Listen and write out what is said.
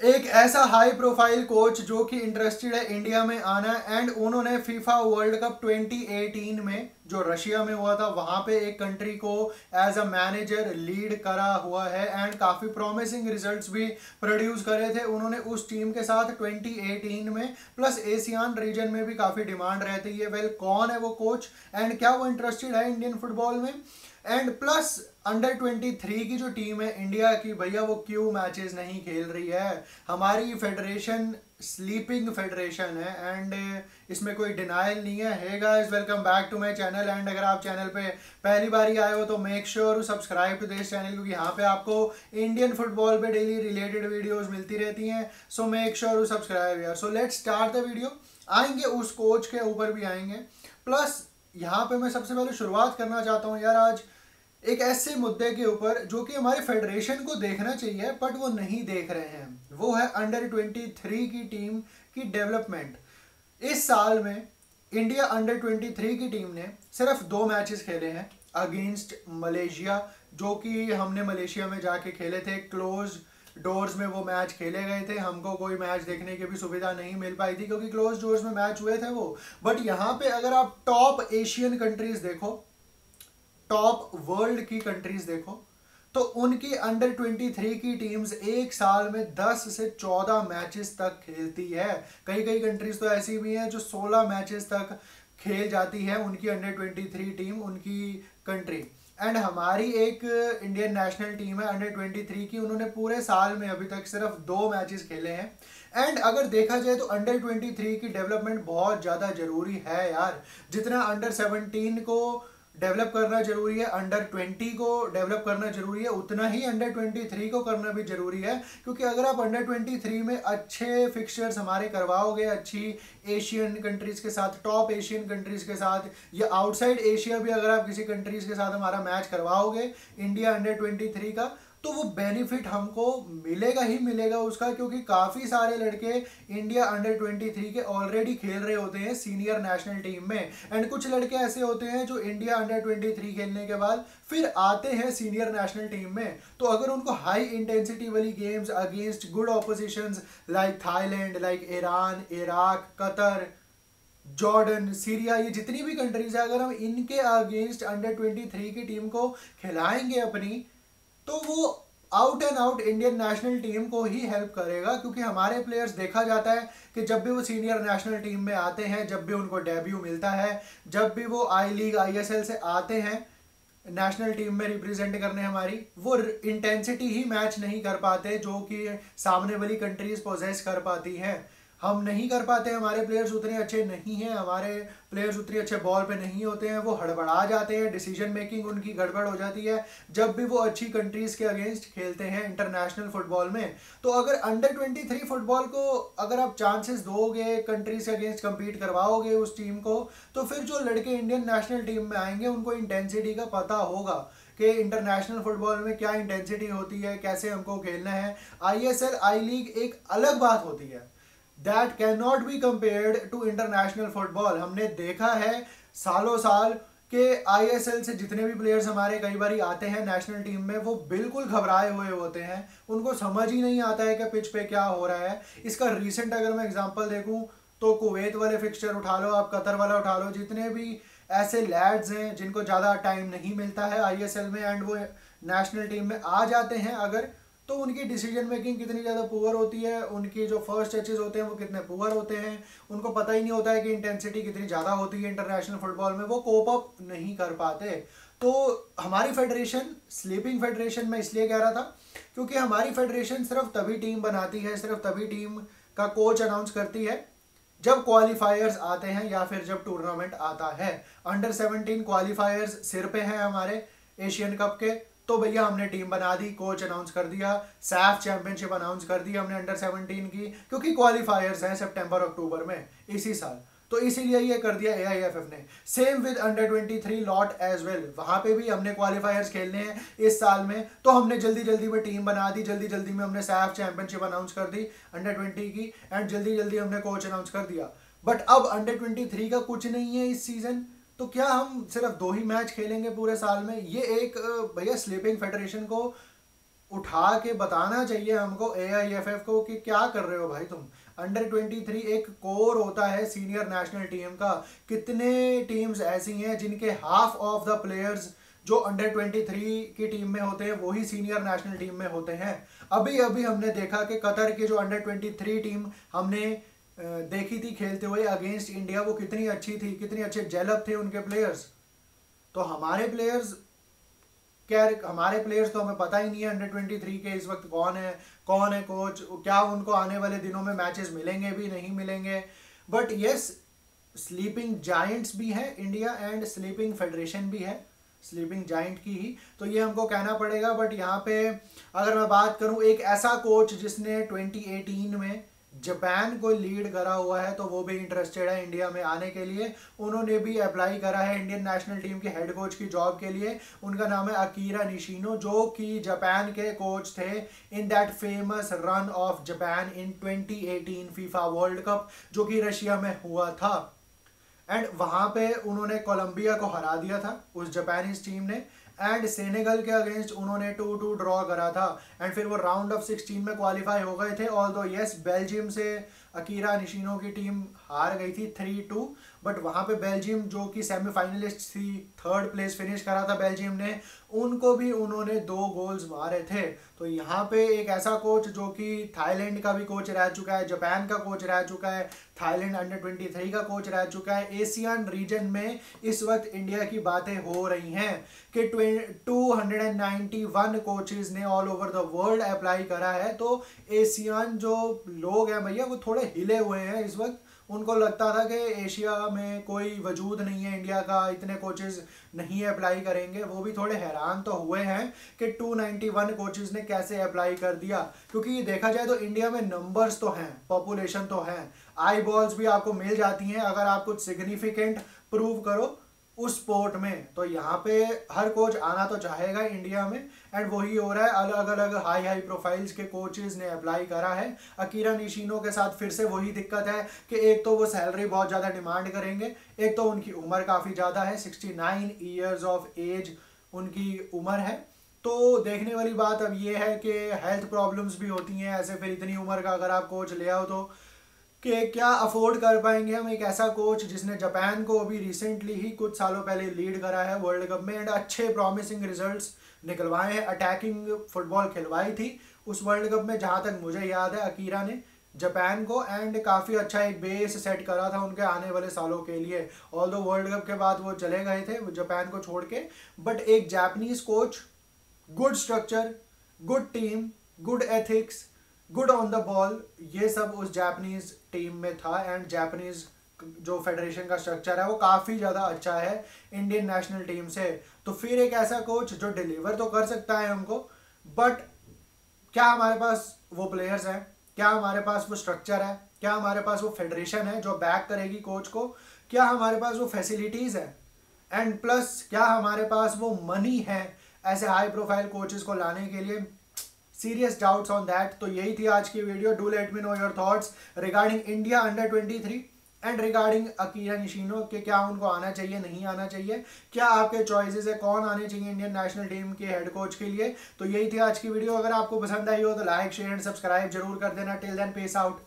एक ऐसा high profile coach जो कि इंटरेस्टेड है इंडिया में आना, एंड उन्होंने फीफा वर्ल्ड कप 2018 में जो रशिया में हुआ था वहां पे एक कंट्री को एज अ मैनेजर लीड करा हुआ है, एंड काफी प्रॉमिसिंग रिजल्ट्स भी प्रोड्यूस करे थे उन्होंने उस टीम के साथ 2018 में। प्लस एशियान रीजन में भी काफी डिमांड रहती है। वेल, कौन है वो कोच एंड क्या वो इंटरेस्टेड है इंडियन फुटबॉल में? एंड प्लस अंडर 23 की जो टीम है इंडिया की, भैया वो क्यों मैचेस नहीं खेल रही है? हमारी फेडरेशन स्लीपिंग फेडरेशन है, एंड इसमें कोई डिनाइल नहीं है। Hey guys, welcome back to my channel. And अगर आप चैनल पे पहली बार ही आए हो तो make sure subscribe to this channel, क्योंकि यहाँ पे आपको इंडियन फुटबॉल पे डेली रिलेटेड वीडियोस मिलती रहती हैं। सो मेक श्योर सब्सक्राइब यार। So let's start the video. आएंगे उस कोच के ऊपर भी आएंगे। प्लस यहाँ पे मैं सबसे पहले शुरुआत करना चाहता हूँ यार, आज एक ऐसे मुद्दे के ऊपर जो कि हमारे फेडरेशन को देखना चाहिए बट वो नहीं देख रहे हैं। वो है अंडर 23 की टीम की डेवलपमेंट। इस साल में इंडिया अंडर 23 की टीम ने सिर्फ 2 मैचेस खेले हैं अगेंस्ट मलेशिया, जो कि हमने मलेशिया में जाके खेले थे। क्लोज डोर्स में वो मैच खेले गए थे। हमको कोई मैच देखने की भी सुविधा नहीं मिल पाई थी क्योंकि क्लोज डोर्स में मैच हुए थे वो। बट यहाँ पे अगर आप टॉप एशियन कंट्रीज देखो, टॉप वर्ल्ड की कंट्रीज देखो, तो उनकी अंडर 23 की टीम्स एक साल में 10 से 14 मैचेस तक खेलती है। कई कई कंट्रीज तो ऐसी भी हैं जो 16 मैचेस तक खेल जाती है उनकी अंडर 23 टीम, उनकी कंट्री। एंड हमारी एक इंडियन नेशनल टीम है अंडर 23 की, उन्होंने पूरे साल में अभी तक सिर्फ 2 मैचेस खेले हैं। एंड अगर देखा जाए तो अंडर 23 की डेवलपमेंट बहुत ज़्यादा जरूरी है यार। जितना अंडर 17 को डेवलप करना जरूरी है, अंडर 20 को डेवलप करना जरूरी है, उतना ही अंडर 23 को करना भी जरूरी है। क्योंकि अगर आप अंडर 23 में अच्छे फिक्सचर्स हमारे करवाओगे, अच्छी एशियन कंट्रीज के साथ, टॉप एशियन कंट्रीज के साथ, या आउटसाइड एशिया भी अगर आप किसी कंट्रीज के साथ हमारा मैच करवाओगे इंडिया अंडर 23 का, तो वो बेनिफिट हमको मिलेगा ही मिलेगा उसका। क्योंकि काफ़ी सारे लड़के इंडिया अंडर 23 के ऑलरेडी खेल रहे होते हैं सीनियर नेशनल टीम में, एंड कुछ लड़के ऐसे होते हैं जो इंडिया अंडर 23 खेलने के बाद फिर आते हैं सीनियर नेशनल टीम में। तो अगर उनको हाई इंटेंसिटी वाली games against good opposition's like Thailand, like Iran, Iraq, Qatar, Jordan, Syria, ये जितनी भी कंट्रीज है, अगर हम इनके अगेंस्ट अंडर 23 की टीम को खिलाएंगे अपनी, तो वो out and out Indian national team को ही हेल्प करेगा। क्योंकि हमारे प्लेयर्स देखा जाता है कि जब भी वो सीनियर नेशनल टीम में आते हैं, जब भी उनको डेब्यू मिलता है, जब भी वो आई लीग ISL से आते हैं नेशनल टीम में रिप्रेजेंट करने हमारी, वो इंटेंसिटी ही मैच नहीं कर पाते जो कि सामने वाली कंट्रीज पोजेस कर पाती हैं। हम नहीं कर पाते, हमारे प्लेयर्स उतने अच्छे नहीं हैं, हमारे प्लेयर्स उतने अच्छे बॉल पे नहीं होते हैं, वो हड़बड़ा जाते हैं, डिसीजन मेकिंग उनकी गड़बड़ हो जाती है जब भी वो अच्छी कंट्रीज के अगेंस्ट खेलते हैं इंटरनेशनल फुटबॉल में। तो अगर अंडर 23 फुटबॉल को अगर आप चांसेस दोगे, कंट्रीज के अगेंस्ट कम्पीट करवाओगे उस टीम को, तो फिर जो लड़के इंडियन नेशनल टीम में आएंगे उनको इंटेंसिटी का पता होगा कि इंटरनेशनल फुटबॉल में क्या इंटेंसिटी होती है, कैसे हमको खेलना है। ISL आई लीग एक अलग बात होती है, that can not be compared to international football. हमने देखा है सालों साल के ISL से जितने भी प्लेयर्स हमारे कई बार आते हैं नेशनल टीम में, वो बिल्कुल घबराए हुए होते हैं, उनको समझ ही नहीं आता है कि पिच पे क्या हो रहा है। इसका रीसेंट अगर मैं एग्जांपल देखूं तो कुवैत वाले फिक्सचर उठा लो, आप कतर वाला उठा लो, जितने भी ऐसे लैड्स हैं जिनको ज़्यादा टाइम नहीं मिलता है ISL में एंड वो नेशनल टीम में आ जाते हैं अगर, तो उनकी डिसीजन मेकिंग कितनी ज़्यादा पुअर होती है, उनकी जो फर्स्ट टचेस होते हैं वो कितने पुअर होते हैं, उनको पता ही नहीं होता है कि इंटेंसिटी कितनी ज़्यादा होती है इंटरनेशनल फुटबॉल में, वो कोप अप नहीं कर पाते। तो हमारी फेडरेशन स्लीपिंग फेडरेशन में इसलिए कह रहा था क्योंकि हमारी फेडरेशन सिर्फ तभी टीम बनाती है, सिर्फ तभी टीम का कोच अनाउंस करती है जब क्वालिफायर्स आते हैं या फिर जब टूर्नामेंट आता है। अंडर 17 क्वालिफायर्स सिर पे हैं हमारे एशियन कप के, तो भैया हमने टीम बना दी, कोच अनाउंस कर दिया, सैफ चैंपियनशिप अनाउंस कर दी हमने अंडर 17 की, क्योंकि क्वालिफायर्स हैं सितंबर अक्टूबर में इसी साल, तो इसीलिए ये कर दिया AIFF ने। Same with under 23 lot as well, वहां पे भी हमने क्वालिफायर्स खेलने हैं इस साल में, तो हमने जल्दी जल्दी में टीम बना दी, जल्दी जल्दी में हमने सैफ चैंपियनशिप अनाउंस कर दी अंडर 20 की, एंड जल्दी जल्दी हमने कोच अनाउंस कर दिया। बट अब अंडर 23 का कुछ नहीं है इस सीजन, तो क्या हम सिर्फ 2 ही मैच खेलेंगे पूरे साल में? ये एक भैया स्लीपिंग फेडरेशन को उठा के बताना चाहिए हमको AIFF को कि क्या कर रहे हो भाई तुम। अंडर 23 एक कोर होता है सीनियर नेशनल टीम का। कितने टीम्स ऐसी हैं जिनके हाफ ऑफ द प्लेयर्स जो अंडर 23 की टीम में होते हैं वही सीनियर नेशनल टीम में होते हैं। अभी अभी हमने देखा कि कतर की जो अंडर 23 टीम हमने देखी थी खेलते हुए अगेंस्ट इंडिया, वो कितनी अच्छी थी, कितने अच्छे जेलअप थे उनके प्लेयर्स। तो हमारे प्लेयर्स क्या, हमारे प्लेयर्स तो हमें पता ही नहीं है अंडर 23 के इस वक्त कौन है कोच, क्या उनको आने वाले दिनों में मैचेस मिलेंगे भी नहीं मिलेंगे। बट यस, स्लीपिंग जायंट्स भी है इंडिया एंड स्लीपिंग फेडरेशन भी है, स्लीपिंग जायंट की ही तो ये हमको कहना पड़ेगा। बट यहाँ पे अगर मैं बात करूँ एक ऐसा कोच जिसने 2018 में जापान को लीड करा हुआ है तो वो भी इंटरेस्टेड है इंडिया में आने के लिए। उन्होंने भी अप्लाई करा है इंडियन नेशनल टीम के हेड कोच की जॉब के लिए। उनका नाम है अकीरा निशिनो, जो कि जापान के कोच थे in that famous run of Japan in 2018 FIFA world cup जो कि रशिया में हुआ था। एंड वहां पे उन्होंने कोलंबिया को हरा दिया था उस जापानीज टीम ने, एंड सेनेगल के अगेंस्ट उन्होंने 2-2 ड्रॉ करा था। एंड फिर वो राउंड ऑफ 16 में क्वालिफाई हो गए थे। ऑल्दो यस, बेल्जियम से अकीरा निशिनो की टीम हार गई थी 3-2, बट वहां पे बेल्जियम जो कि सेमीफाइनलिस्ट थी, थर्ड प्लेस फिनिश करा था बेल्जियम ने, उनको भी उन्होंने 2 गोल्स मारे थे। तो यहाँ पे एक ऐसा कोच जो कि थाईलैंड का भी कोच रह चुका है, जापान का कोच रह चुका है, थाईलैंड अंडर 23 का कोच रह चुका है। एशियन रीजन में इस वक्त इंडिया की बातें हो रही हैं कि 291 कोचेज ने all over the world apply करा है। तो एशियन जो लोग हैं भैया वो थोड़े हिले हुए हैं इस वक्त। उनको लगता था कि एशिया में कोई वजूद नहीं है इंडिया का, इतने कोचेज नहीं अप्लाई करेंगे। वो भी थोड़े हैरान तो हुए हैं कि 291 कोचेज ने कैसे अप्लाई कर दिया, क्योंकि देखा जाए तो इंडिया में नंबर्स तो हैं, पॉपुलेशन तो है, आई बॉल्स भी आपको मिल जाती हैं अगर आप कुछ सिग्निफिकेंट प्रूव करो उस स्पोर्ट में। तो यहाँ पे हर कोच आना तो चाहेगा इंडिया में, एंड वही हो रहा है। अलग अलग हाई प्रोफाइल्स के कोचेज ने अप्लाई करा है। अकीरा निशिनो के साथ फिर से वही दिक्कत है कि एक तो वो सैलरी बहुत ज़्यादा डिमांड करेंगे, एक तो उनकी उम्र काफ़ी ज़्यादा है, 69 ईयर्स ऑफ एज उनकी उम्र है। तो देखने वाली बात अब ये है कि हेल्थ प्रॉब्लम्स भी होती हैं ऐसे, फिर इतनी उम्र का अगर आप कोच ले आओ तो कि क्या अफोर्ड कर पाएंगे हम एक ऐसा कोच जिसने जापान को अभी रिसेंटली ही कुछ सालों पहले लीड करा है वर्ल्ड कप में, एंड अच्छे प्रॉमिसिंग रिजल्ट्स निकलवाए हैं, अटैकिंग फुटबॉल खिलवाई थी उस वर्ल्ड कप में जहां तक मुझे याद है अकीरा ने जापान को, एंड काफ़ी अच्छा एक बेस सेट करा था उनके आने वाले सालों के लिए। ऑल्दो वर्ल्ड कप के बाद वो चले गए थे जापान को छोड़ के, बट एक Japanese coach, good structure, good team, good ethics, good on the ball, ये सब उस जापानीज टीम में था। एंड जापानीज जो फेडरेशन का स्ट्रक्चर है वो काफ़ी ज़्यादा अच्छा है इंडियन नेशनल टीम से। तो फिर एक ऐसा कोच जो डिलीवर तो कर सकता है हमको, बट क्या हमारे पास वो प्लेयर्स हैं, क्या हमारे पास वो स्ट्रक्चर है, क्या हमारे पास वो फेडरेशन है जो बैक करेगी कोच को, क्या हमारे पास वो फैसिलिटीज़ है, एंड प्लस क्या हमारे पास वो मनी है ऐसे हाई प्रोफाइल कोचेस को लाने के लिए। Serious doubts on that. तो यही थी आज की video. Do let me know your thoughts regarding India under 23 and regarding Akira Nishino के क्या उनको आना चाहिए नहीं आना चाहिए, क्या आपके चॉइसेस है कौन आने चाहिए इंडियन नेशनल टीम के हेड कोच के लिए। तो यही थी आज की वीडियो। अगर आपको पसंद आई हो तो लाइक शेयर एंड सब्सक्राइब जरूर कर देना। Till then peace out.